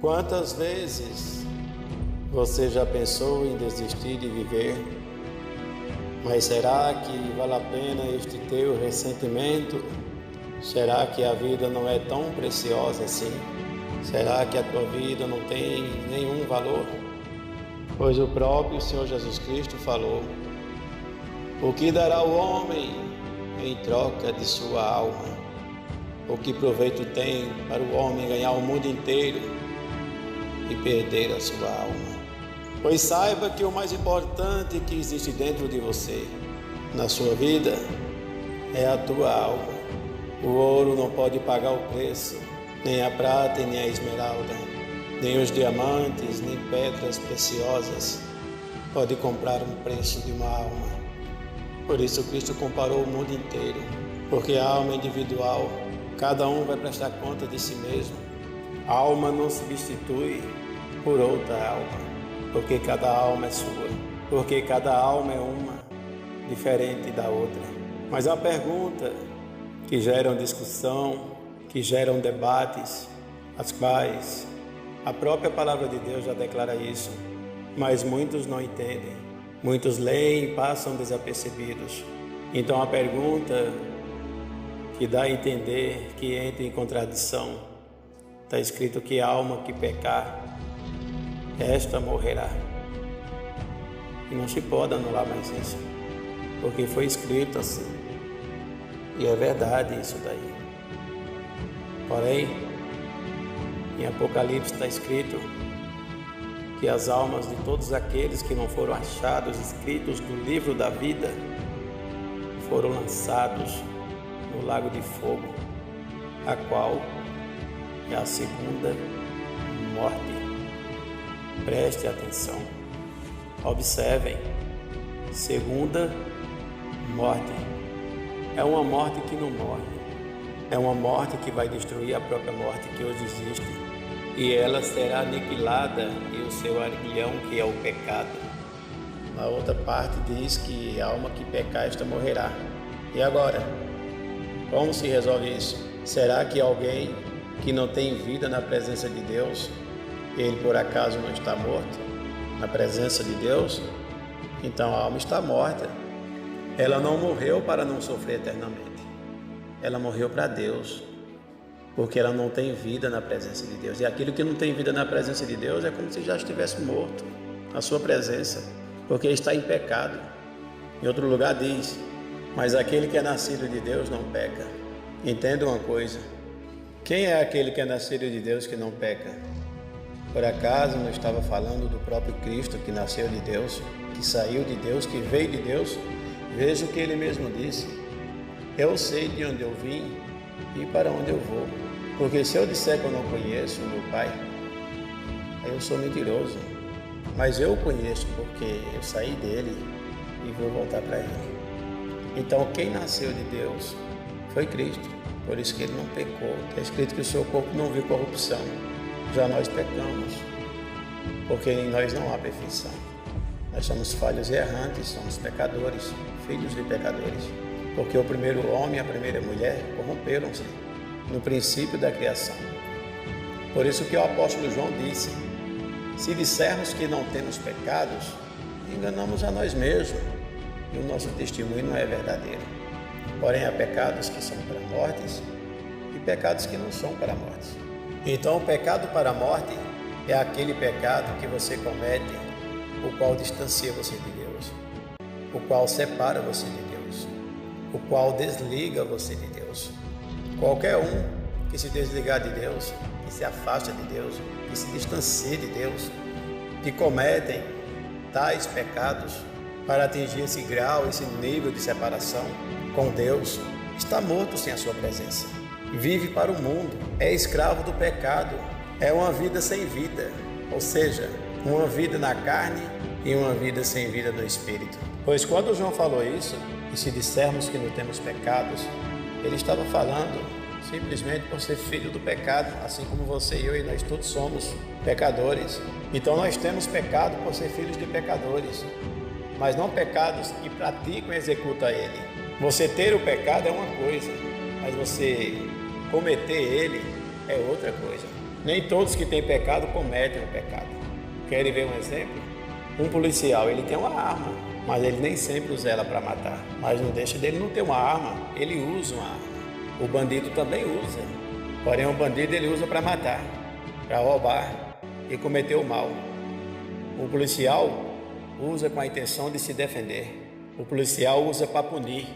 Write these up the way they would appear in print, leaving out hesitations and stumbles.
Quantas vezes você já pensou em desistir de viver? Mas será que vale a pena este teu ressentimento? Será que a vida não é tão preciosa assim? Será que a tua vida não tem nenhum valor? Pois o próprio Senhor Jesus Cristo falou: o que dará o homem em troca de sua alma? O que proveito tem para o homem ganhar o mundo inteiro e perder a sua alma? Pois saiba que o mais importante que existe dentro de você, na sua vida, é a tua alma. O ouro não pode pagar o preço, nem a prata e nem a esmeralda, nem os diamantes, nem pedras preciosas pode comprar um preço de uma alma. Por isso Cristo comparou o mundo inteiro, porque a alma é individual, cada um vai prestar conta de si mesmo. A alma não substitui por outra alma, porque cada alma é sua, porque cada alma é uma, diferente da outra. Mas há perguntas que geram discussão, que geram debates, as quais a própria palavra de Deus já declara isso, mas muitos não entendem, muitos leem e passam desapercebidos. Então a pergunta que dá a entender que entra em contradição, está escrito que a alma que pecar, esta morrerá. E não se pode anular mais isso, porque foi escrito assim. E é verdade isso daí. Porém, em Apocalipse está escrito que as almas de todos aqueles que não foram achados escritos no livro da vida foram lançados no lago de fogo, a qual é a segunda morte. Preste atenção, observem, segunda morte. É uma morte que não morre, é uma morte que vai destruir a própria morte que hoje existe, e ela será aniquilada e o seu aguilhão, que é o pecado. Na outra parte diz que a alma que pecar, esta morrerá. E agora, como se resolve isso? Será que alguém que não tem vida na presença de Deus, ele por acaso não está morto na presença de Deus? Então a alma está morta. Ela não morreu para não sofrer eternamente. Ela morreu para Deus, porque ela não tem vida na presença de Deus. E aquilo que não tem vida na presença de Deus é como se já estivesse morto na sua presença, porque está em pecado. Em outro lugar diz: mas aquele que é nascido de Deus não peca. Entenda uma coisa: quem é aquele que é nascido de Deus que não peca? Por acaso não estava falando do próprio Cristo, que nasceu de Deus, que saiu de Deus, que veio de Deus? Veja o que ele mesmo disse: eu sei de onde eu vim e para onde eu vou, porque se eu disser que eu não conheço o meu Pai, aí eu sou mentiroso, mas eu o conheço porque eu saí dele e vou voltar para ele. Então quem nasceu de Deus foi Cristo, por isso que ele não pecou. Está escrito que o seu corpo não viu corrupção. Já nós pecamos, porque em nós não há perfeição. Nós somos falhos e errantes, somos pecadores, filhos de pecadores, porque o primeiro homem e a primeira mulher corromperam-se no princípio da criação. Por isso que o apóstolo João disse: se dissermos que não temos pecados, enganamos a nós mesmos, e o nosso testemunho não é verdadeiro. Porém há pecados que são para mortes e pecados que não são para mortes. Então o pecado para a morte é aquele pecado que você comete, o qual distancia você de Deus, o qual separa você de Deus, o qual desliga você de Deus. Qualquer um que se desligar de Deus, que se afasta de Deus, que se distancia de Deus, que cometem tais pecados para atingir esse grau, esse nível de separação com Deus, está morto sem a sua presença. Vive para o mundo, é escravo do pecado, é uma vida sem vida, ou seja, uma vida na carne e uma vida sem vida no Espírito. Pois quando João falou isso, e se dissermos que não temos pecados, ele estava falando simplesmente por ser filho do pecado, assim como você e eu, e nós todos somos pecadores. Então nós temos pecado por ser filhos de pecadores, mas não pecados que praticam e executam ele. Você ter o pecado é uma coisa, mas você cometer ele é outra coisa. Nem todos que têm pecado cometem o pecado. Querem ver um exemplo? Um policial, ele tem uma arma, mas ele nem sempre usa ela para matar. Mas não deixa dele não ter uma arma, ele usa uma arma. O bandido também usa, porém o bandido ele usa para matar, para roubar e cometer o mal. O policial usa com a intenção de se defender. O policial usa para punir,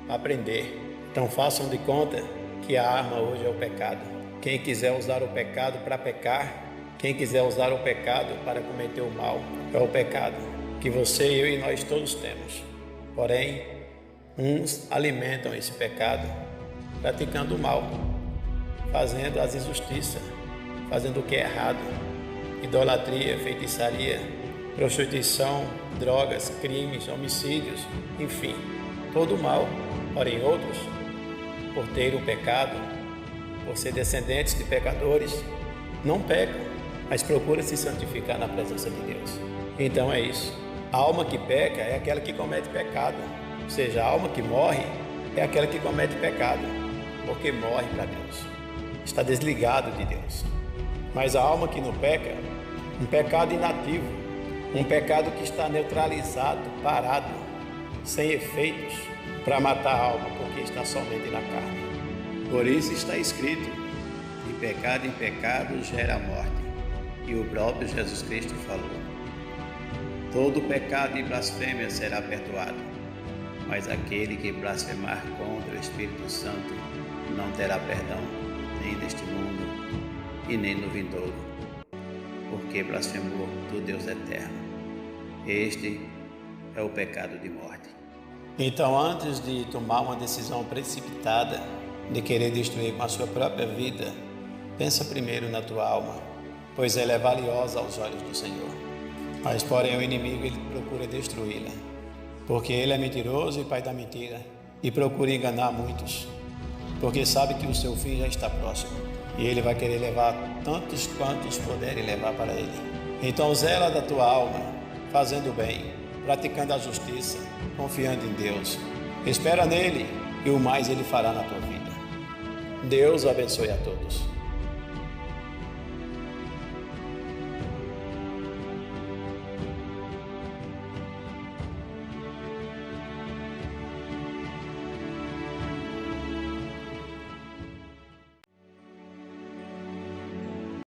para prender. Então façam de conta que a arma hoje é o pecado. Quem quiser usar o pecado para pecar, quem quiser usar o pecado para cometer o mal, é o pecado que você, eu e nós todos temos. Porém, uns alimentam esse pecado praticando o mal, fazendo as injustiças, fazendo o que é errado, idolatria, feitiçaria, prostituição, drogas, crimes, homicídios, enfim, todo o mal. Porém, outros, por ter o pecado, por ser descendentes de pecadores, não pecam, mas procuram se santificar na presença de Deus. Então é isso. A alma que peca é aquela que comete pecado, ou seja, a alma que morre é aquela que comete pecado, porque morre para Deus, está desligado de Deus. Mas a alma que não peca, um pecado inativo, um pecado que está neutralizado, parado, sem efeitos, para matar a alma, porque está somente na carne. Por isso está escrito, de pecado em pecado gera a morte. E o próprio Jesus Cristo falou, todo pecado e blasfêmia será perdoado, mas aquele que blasfemar contra o Espírito Santo não terá perdão, nem neste mundo e nem no vindouro, porque blasfemou do Deus eterno. Este é o pecado de morte. Então, antes de tomar uma decisão precipitada, de querer destruir com a sua própria vida, pensa primeiro na tua alma, pois ela é valiosa aos olhos do Senhor. Mas, porém, o inimigo ele procura destruí-la, porque ele é mentiroso e pai da mentira, e procura enganar muitos, porque sabe que o seu fim já está próximo, e ele vai querer levar tantos quantos puderem levar para ele. Então, zela da tua alma, fazendo o bem, praticando a justiça, confiando em Deus. Espera nele, e o mais ele fará na tua vida. Deus abençoe a todos.